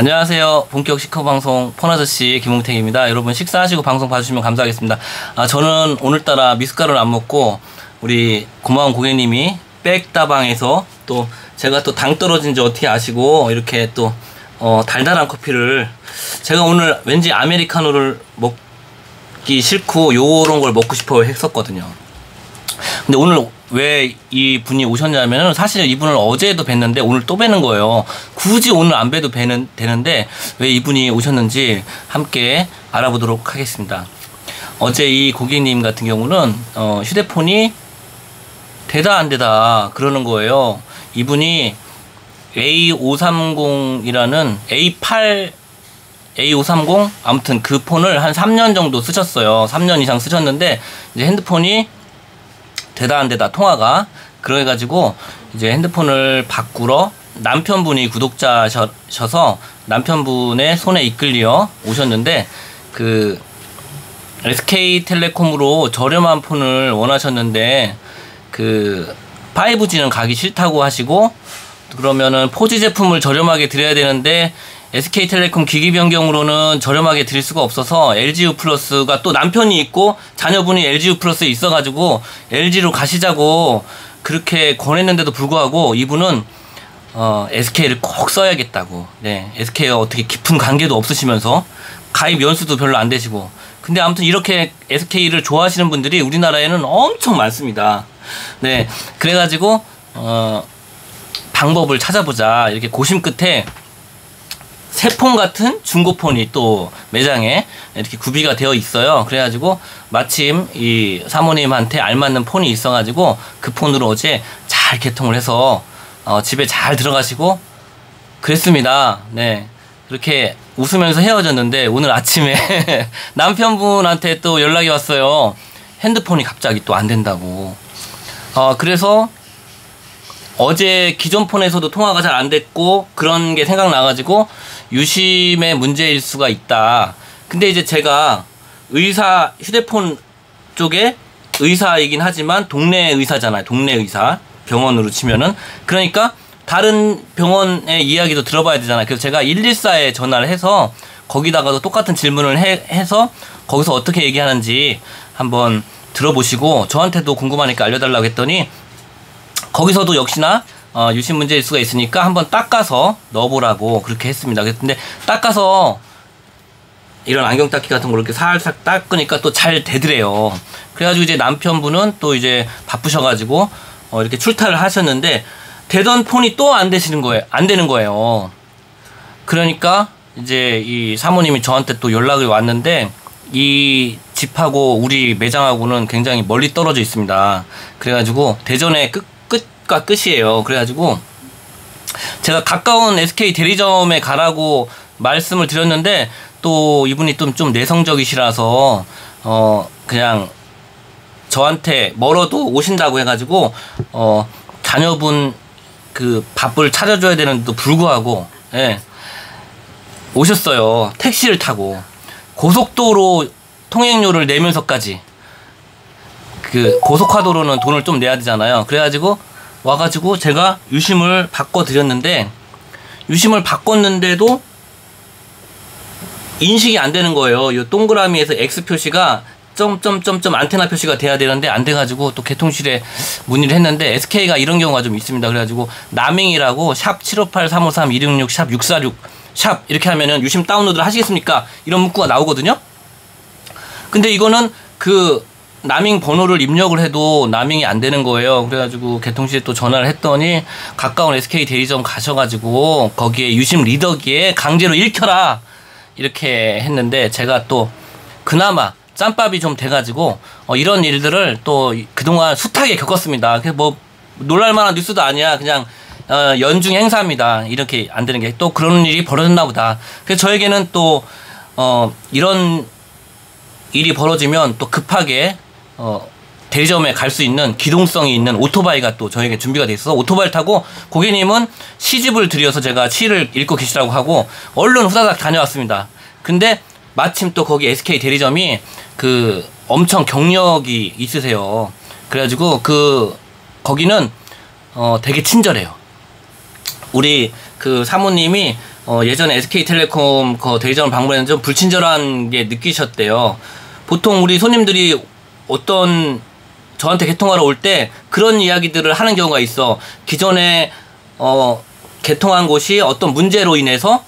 안녕하세요. 본격 식후방송 폰아저씨 김홍택입니다. 여러분 식사하시고 방송 봐주시면 감사하겠습니다. 저는 오늘따라 미숫가루를 안 먹고 우리 고마운 고객님이 백다방에서 또 제가 또 당 떨어진지 어떻게 아시고 이렇게 또 달달한 커피를 제가 오늘 왠지 아메리카노를 먹기 싫고 요런 걸 먹고 싶어 했었거든요. 근데 오늘 왜 이 분이 오셨냐면은 사실 이분을 어제도 뵀는데 오늘 또 뵈는 거예요. 굳이 오늘 안 뵈도 되는데 왜 이분이 오셨는지 함께 알아보도록 하겠습니다. 어제 이 고객님 같은 경우는 휴대폰이 되다 안 되다 그러는 거예요. 이분이 A530이라는 A530 아무튼 그 폰을 한 3년 정도 쓰셨어요. 3년 이상 쓰셨는데 이제 핸드폰이 되다 안 되다 통화가 그래가지고 이제 핸드폰을 바꾸러 남편분이 구독자셔서 남편분의 손에 이끌려 오셨는데 그 SK텔레콤으로 저렴한 폰을 원하셨는데 그 5G는 가기 싫다고 하시고 그러면은 4G 제품을 저렴하게 드려야 되는데 SK텔레콤 기기 변경으로는 저렴하게 드릴 수가 없어서 LGU 플러스가 또 남편이 있고 자녀분이 LGU 플러스에 있어가지고 LG로 가시자고 그렇게 권했는데도 불구하고 이분은 SK를 꼭 써야겠다고. 네, SK와 어떻게 깊은 관계도 없으시면서 가입 연수도 별로 안 되시고. 근데 아무튼 이렇게 SK를 좋아하시는 분들이 우리나라에는 엄청 많습니다. 네, 그래가지고 방법을 찾아보자 이렇게 고심 끝에 새 폰 같은 중고폰이 또 매장에 이렇게 구비가 되어 있어요. 그래가지고 마침 이 사모님한테 알맞는 폰이 있어가지고 그 폰으로 어제 잘 개통을 해서 집에 잘 들어가시고 그랬습니다. 네, 그렇게 웃으면서 헤어졌는데 오늘 아침에 남편분한테 또 연락이 왔어요. 핸드폰이 갑자기 또 안 된다고. 그래서 어제 기존 폰에서도 통화가 잘 안 됐고 그런 게 생각나가지고 유심의 문제일 수가 있다. 근데 이제 제가 휴대폰 쪽에 의사이긴 하지만 동네 의사잖아요. 동네 의사 병원으로 치면은 그러니까 다른 병원의 이야기도 들어봐야 되잖아요. 그래서 제가 114에 전화를 해서 거기다가도 똑같은 질문을 해서 거기서 어떻게 얘기하는지 한번 들어보시고 저한테도 궁금하니까 알려달라고 했더니 거기서도 역시나 유심 문제일 수가 있으니까 한번 닦아서 넣어보라고 그렇게 했습니다. 근데 닦아서 이런 안경 닦기 같은 걸 이렇게 살짝 닦으니까 또 잘 되더래요. 그래가지고 이제 남편분은 또 이제 바쁘셔가지고 이렇게 출타를 하셨는데 되던 폰이 또 안 되는 거예요. 그러니까 이제 이 사모님이 저한테 또 연락이 왔는데 이 집하고 우리 매장하고는 굉장히 멀리 떨어져 있습니다. 그래가지고 대전에 끝과 끝이에요. 그래가지고 제가 가까운 SK 대리점에 가라고 말씀을 드렸는데 또 이분이 좀 내성적이시라서 그냥 저한테 멀어도 오신다고 해가지고 자녀분 그 밥을 차려줘야 되는데도 불구하고 예, 오셨어요. 택시를 타고 고속도로 통행료를 내면서까지. 그 고속화도로는 돈을 좀 내야 되잖아요. 그래가지고 와가지고 제가 유심을 바꿔드렸는데 유심을 바꿨는데도 인식이 안 되는 거예요. 이 동그라미에서 X 표시가 점점점점 안테나 표시가 돼야 되는데 안 돼가지고 또 개통실에 문의를 했는데 SK가 이런 경우가 좀 있습니다. 그래가지고 남행이라고 샵 758-353-266 샵 646 샵 이렇게 하면은 유심 다운로드를 하시겠습니까? 이런 문구가 나오거든요. 근데 이거는 그 남ing 번호를 입력을 해도 남ing이 안 되는 거예요. 그래가지고 개통실에 또 전화를 했더니 가까운 SK 대리점 가셔가지고 거기에 유심 리더기에 강제로 읽혀라 이렇게 했는데 제가 또 그나마 짬밥이 좀 돼가지고 이런 일들을 또 그동안 숱하게 겪었습니다. 뭐 놀랄만한 뉴스도 아니야. 그냥 연중 행사입니다. 이렇게 안 되는 게 또 그런 일이 벌어졌나 보다. 그래서 저에게는 또 이런 일이 벌어지면 또 급하게 대리점에 갈 수 있는 기동성이 있는 오토바이가 또 저에게 준비가 돼 있어서 오토바이를 타고 고객님은 시집을 드려서 제가 시를 읽고 계시라고 하고 얼른 후다닥 다녀왔습니다. 근데 마침 또 거기 SK 대리점이 그 엄청 경력이 있으세요. 그래가지고 거기는 되게 친절해요. 우리 그 사모님이 예전에 SK텔레콤 그 대리점을 방문했는데 좀 불친절한 게 느끼셨대요. 보통 우리 손님들이 어떤 저한테 개통하러 올 때 그런 이야기들을 하는 경우가 있어. 기존에 개통한 곳이 어떤 문제로 인해서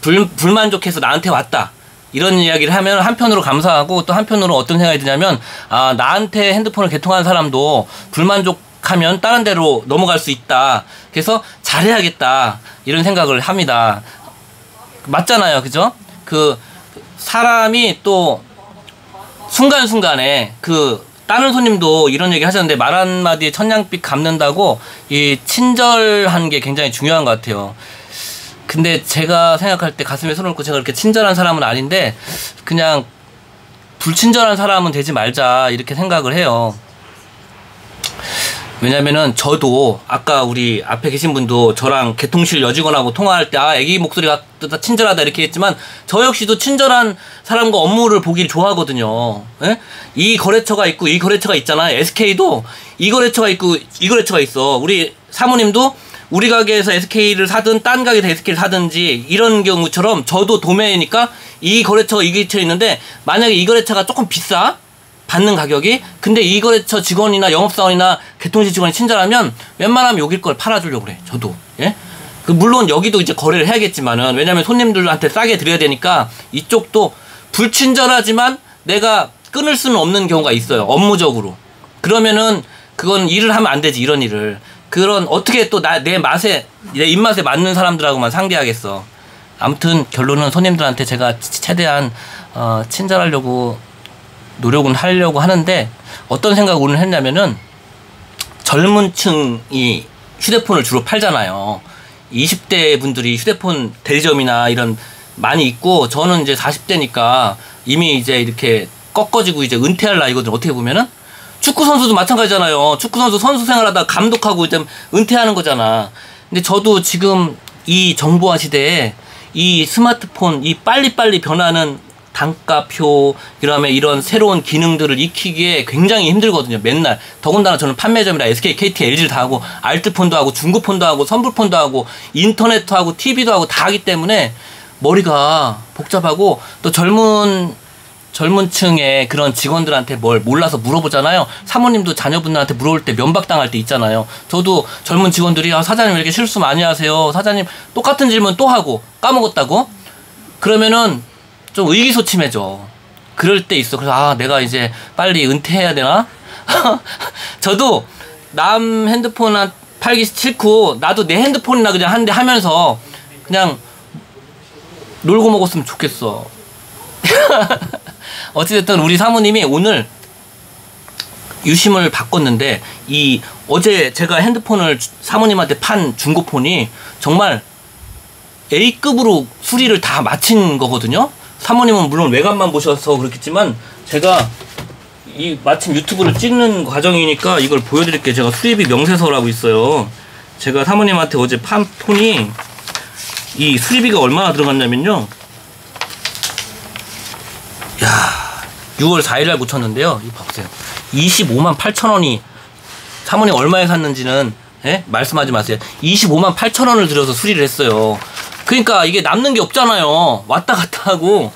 불만족해서 나한테 왔다. 이런 이야기를 하면 한편으로 감사하고 또 한편으로 어떤 생각이 드냐면 나한테 핸드폰을 개통한 사람도 불만족하면 다른 데로 넘어갈 수 있다. 그래서 잘해야겠다. 이런 생각을 합니다. 맞잖아요. 그죠? 그 사람이 또 순간순간에 다른 손님도 이런 얘기 하셨는데 말 한마디에 천냥빚 갚는다고 이 친절한 게 굉장히 중요한 것 같아요. 근데 제가 생각할 때 가슴에 손을 얹고 제가 그렇게 친절한 사람은 아닌데 그냥 불친절한 사람은 되지 말자 이렇게 생각을 해요. 왜냐면은 저도 아까 우리 앞에 계신 분도 저랑 개통실 여직원하고 통화할 때 애기 목소리가 친절하다 이렇게 했지만 저 역시도 친절한 사람과 업무를 보길 좋아하거든요. 예? 이 거래처가 있고 이 거래처가 있잖아요. SK도 이 거래처가 있고 이 거래처가 있어. 우리 사모님도 우리 가게에서 SK를 사든 딴 가게에서 SK를 사든지 이런 경우처럼 저도 도매니까 이 거래처가 이 거래처에 있는데 만약에 이 거래처가 조금 비싸 받는 가격이 근데 이 거래처 직원이나 영업사원이나 개통실 직원이 친절하면 웬만하면 여길 걸 팔아주려고 그래. 저도. 예? 물론 여기도 이제 거래를 해야겠지만은 왜냐면 손님들한테 싸게 드려야 되니까 이쪽도 불친절하지만 내가 끊을 수는 없는 경우가 있어요. 업무적으로. 그러면은 그건 일을 하면 안 되지. 이런 일을. 그런 어떻게 또 내 맛에 내 입맛에 맞는 사람들하고만 상대하겠어. 아무튼 결론은 손님들한테 제가 최대한 친절하려고 노력은 하려고 하는데 어떤 생각을 오늘 했냐면은 젊은 층이 휴대폰을 주로 팔잖아요. 20대 분들이 휴대폰 대리점이나 이런 많이 있고 저는 이제 40대니까 이미 이제 이렇게 꺾어지고 이제 은퇴할 나이거든요. 어떻게 보면은 축구 선수도 마찬가지잖아요. 축구 선수 생활하다 감독하고 이제 은퇴하는 거잖아. 근데 저도 지금 이 정보화 시대에 이 스마트폰 이 빨리빨리 변하는 단가표 그다음에 이런 새로운 기능들을 익히기에 굉장히 힘들거든요. 맨날 더군다나 저는 판매점이라 SK, KT, LG를 다 하고 알뜰폰도 하고 중고폰도 하고 선불폰도 하고 인터넷도 하고 TV도 하고 다 하기 때문에 머리가 복잡하고 또 젊은 층의 그런 직원들한테 뭘 몰라서 물어보잖아요. 사모님도 자녀분들한테 물어볼 때 면박당할 때 있잖아요. 저도 젊은 직원들이 사장님 왜 이렇게 실수 많이 하세요? 사장님 똑같은 질문 또 하고 까먹었다고? 그러면은 좀 의기소침해져. 그럴 때 있어. 그래서 내가 이제 빨리 은퇴해야 되나? 저도 남 핸드폰 팔기 싫고 나도 내 핸드폰이나 그냥 한 대 하면서 그냥 놀고 먹었으면 좋겠어. 어찌됐든 우리 사모님이 오늘 유심을 바꿨는데 어제 제가 핸드폰을 사모님한테 판 중고폰이 정말 A급으로 수리를 다 마친 거거든요. 사모님은 물론 외관만 보셔서 그렇겠지만 제가 마침 유튜브를 찍는 과정이니까 이걸 보여드릴게요. 제가 수리비 명세서라고 있어요. 제가 사모님한테 어제 판 폰이 이 수리비가 얼마나 들어갔냐면요. 6월 4일날 고쳤는데요. 이거 봐보세요. 25만 8천 원이 사모님 얼마에 샀는지는 말씀하지 마세요. 25만 8천 원을 들여서 수리를 했어요. 그러니까 이게 남는 게 없잖아요. 왔다 갔다 하고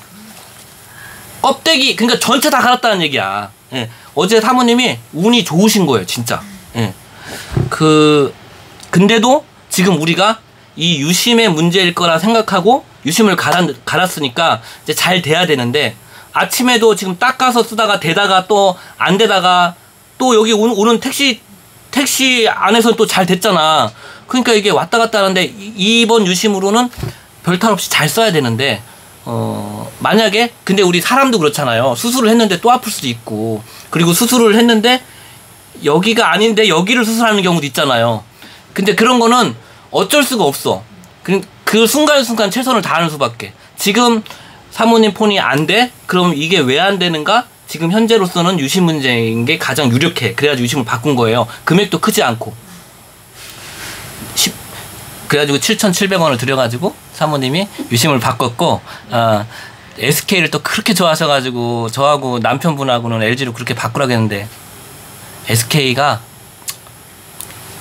껍데기 그러니까 전체 다 갈았다는 얘기야. 어제 사모님이 운이 좋으신 거예요. 진짜. 근데도 지금 우리가 이 유심의 문제일 거라 생각하고 유심을 갈았으니까 이제 잘 돼야 되는데 아침에도 지금 닦아서 쓰다가 되다가 또 안 되다가 또 여기 오는 택시 안에서 또 잘 됐잖아. 그러니까 이게 왔다 갔다 하는데 이번 유심으로는 별탈 없이 잘 써야 되는데 만약에 근데 우리 사람도 그렇잖아요. 수술을 했는데 또 아플 수도 있고 그리고 수술을 했는데 여기가 아닌데 여기를 수술하는 경우도 있잖아요. 근데 그런 거는 어쩔 수가 없어. 그 순간순간 최선을 다하는 수밖에. 지금 사모님 폰이 안 돼? 그럼 이게 왜 안 되는가? 지금 현재로서는 유심 문제인 게 가장 유력해. 그래가지고 유심을 바꾼 거예요. 금액도 크지 않고. 그래가지고 7,700원을 들여가지고 사모님이 유심을 바꿨고 SK를 또 그렇게 좋아하셔가지고 저하고 남편분하고는 LG로 그렇게 바꾸라고 했는데 SK가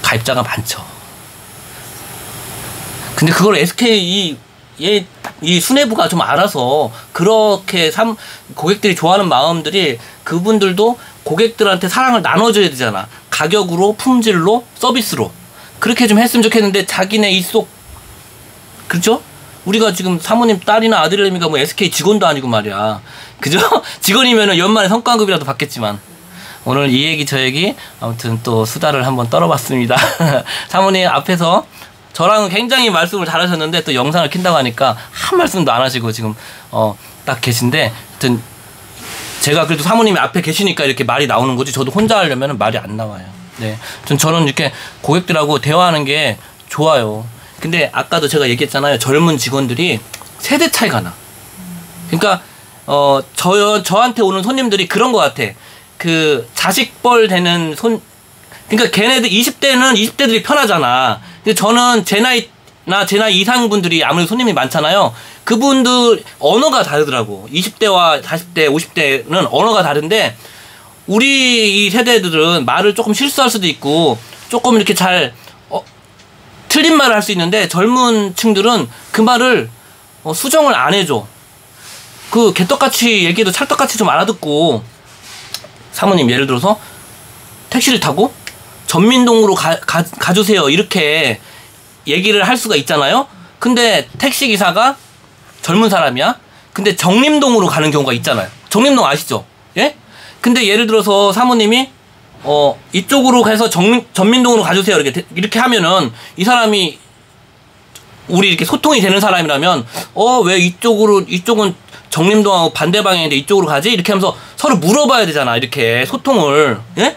가입자가 많죠. 근데 그걸 SK 이 수뇌부가 좀 알아서 그렇게 고객들이 좋아하는 마음들이 그분들도 고객들한테 사랑을 나눠줘야 되잖아. 가격으로, 품질로, 서비스로. 그렇게 좀 했으면 좋겠는데 자기네 입속, 그렇죠? 우리가 지금 사모님 딸이나 아들내미가 뭐 SK 직원도 아니고 말이야. 그죠? 직원이면은 연말에 성과급이라도 받겠지만. 오늘 이 얘기 저 얘기 아무튼 또 수다를 한번 떨어봤습니다. 사모님 앞에서 저랑은 굉장히 말씀을 잘하셨는데 또 영상을 킨다고 하니까 한 말씀도 안 하시고 지금 딱 계신데, 하여튼 제가 그래도 사모님이 앞에 계시니까 이렇게 말이 나오는 거지, 저도 혼자 하려면 말이 안 나와요. 네, 저는 이렇게 고객들하고 대화하는 게 좋아요. 근데 아까도 제가 얘기했잖아요. 젊은 직원들이 세대 차이가 나. 그러니까 저한테 오는 손님들이 그런 것 같아. 그 자식뻘 되는 그러니까 걔네들 20대는 20대들이 편하잖아. 근데 저는 제 나이 이상 분들이 아무래도 손님이 많잖아요. 그분들 언어가 다르더라고. 20대와 40대, 50대는 언어가 다른데 우리 이 세대들은 말을 조금 실수할 수도 있고 조금 이렇게 잘 틀린 말을 할 수 있는데, 젊은 층들은 그 말을 수정을 안 해줘. 그 개떡같이 얘기해도 찰떡같이 좀 알아듣고, 사모님 예를 들어서 택시를 타고 전민동으로 가주세요 이렇게 얘기를 할 수가 있잖아요. 근데 택시기사가 젊은 사람이야. 근데 정림동으로 가는 경우가 있잖아요. 정림동 아시죠? 예? 근데 예를 들어서 사모님이 이쪽으로 가서 전민동으로 가주세요 이렇게 하면은, 이 사람이 우리 이렇게 소통이 되는 사람이라면 왜 이쪽은 정림동하고 반대 방향인데 이쪽으로 가지? 이렇게 하면서 서로 물어봐야 되잖아. 이렇게 소통을. 예?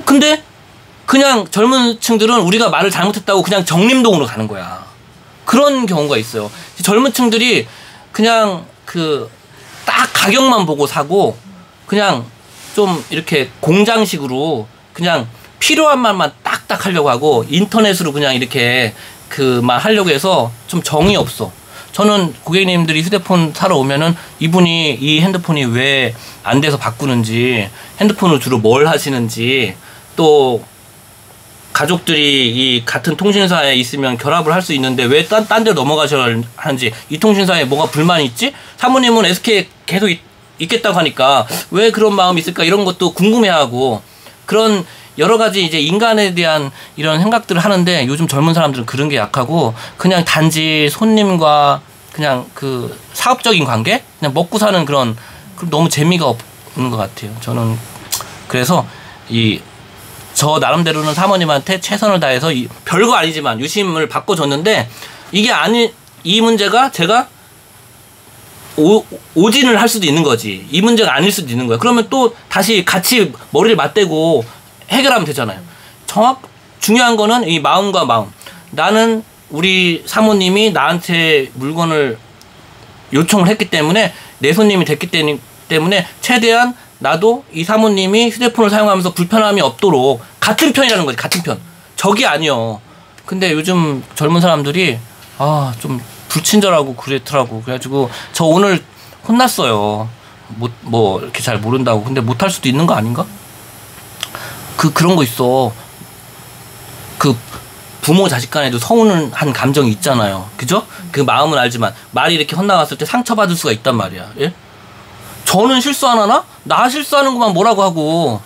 근데 그냥 젊은 층들은 우리가 말을 잘못했다고 그냥 정림동으로 가는 거야. 그런 경우가 있어요. 젊은 층들이 그냥 딱 가격만 보고 사고, 그냥 좀 이렇게 공장식으로 그냥 필요한 말만 딱딱 하려고 하고, 인터넷으로 그냥 이렇게 말 하려고 해서 좀 정이 없어. 저는 고객님들이 휴대폰 사러 오면은 이분이 이 핸드폰이 왜 안 돼서 바꾸는지, 핸드폰을 주로 뭘 하시는지, 또 가족들이 이 같은 통신사에 있으면 결합을 할 수 있는데 왜 딴 데로 넘어가셔야 하는지, 이 통신사에 뭐가 불만이 있지? 사모님은 SK에 계속 있겠다고 하니까 왜 그런 마음이 있을까, 이런 것도 궁금해하고, 그런 여러 가지 이제 인간에 대한 이런 생각들을 하는데, 요즘 젊은 사람들은 그런 게 약하고 그냥 단지 손님과 그냥 사업적인 관계, 그냥 먹고 사는 그런 너무 재미가 없는 것 같아요. 저는 그래서 저 나름대로는 사모님한테 최선을 다해서 별거 아니지만 유심을 바꿔줬는데, 이 문제가 제가 오진을 할 수도 있는 거지. 이 문제가 아닐 수도 있는 거야. 그러면 또 다시 같이 머리를 맞대고 해결하면 되잖아요. 중요한 거는 이 마음과 마음. 나는 우리 사모님이 나한테 물건을 요청을 했기 때문에, 내 손님이 됐기 때문에 최대한 나도 이 사모님이 휴대폰을 사용하면서 불편함이 없도록 같은 편이라는 거지. 같은 편. 적이 아니요. 근데 요즘 젊은 사람들이 좀 불친절하고 그렇더라고. 그래가지고 저 오늘 혼났어요. 이렇게 잘 모른다고. 근데 못할 수도 있는 거 아닌가? 그런 거 있어. 부모 자식 간에도 서운한 감정이 있잖아요. 그죠? 그 마음은 알지만 말이 이렇게 헛나갔을 때 상처받을 수가 있단 말이야. 예? 저는 실수 안 하나? 나 실수하는 것만 뭐라고 하고.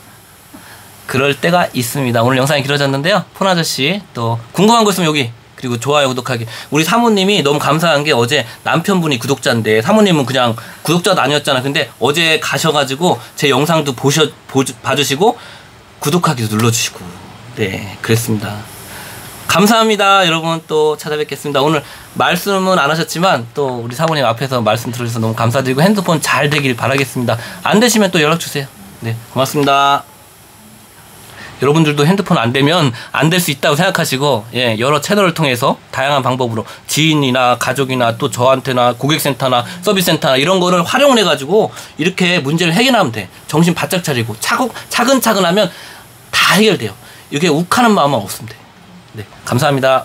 그럴 때가 있습니다. 오늘 영상이 길어졌는데요. 폰 아저씨 또 궁금한 거 있으면 여기, 그리고 좋아요, 구독하기. 우리 사모님이 너무 감사한 게, 어제 남편분이 구독자인데 사모님은 그냥 구독자도 아니었잖아. 근데 어제 가셔가지고 제 영상도 봐주시고 구독하기도 눌러주시고, 네, 그랬습니다. 감사합니다. 여러분 또 찾아뵙겠습니다. 오늘 말씀은 안 하셨지만 또 우리 사모님 앞에서 말씀 들어주셔서 너무 감사드리고, 핸드폰 잘 되길 바라겠습니다. 안 되시면 또 연락 주세요. 네, 고맙습니다. 여러분들도 핸드폰 안 되면 안 될 수 있다고 생각하시고, 예, 여러 채널을 통해서 다양한 방법으로 지인이나 가족이나 또 저한테나 고객센터나 서비스센터나 이런 거를 활용을 해가지고 이렇게 문제를 해결하면 돼. 정신 바짝 차리고 차근차근 하면 다 해결돼요. 이게 욱하는 마음만 없으면 돼. 네, 감사합니다.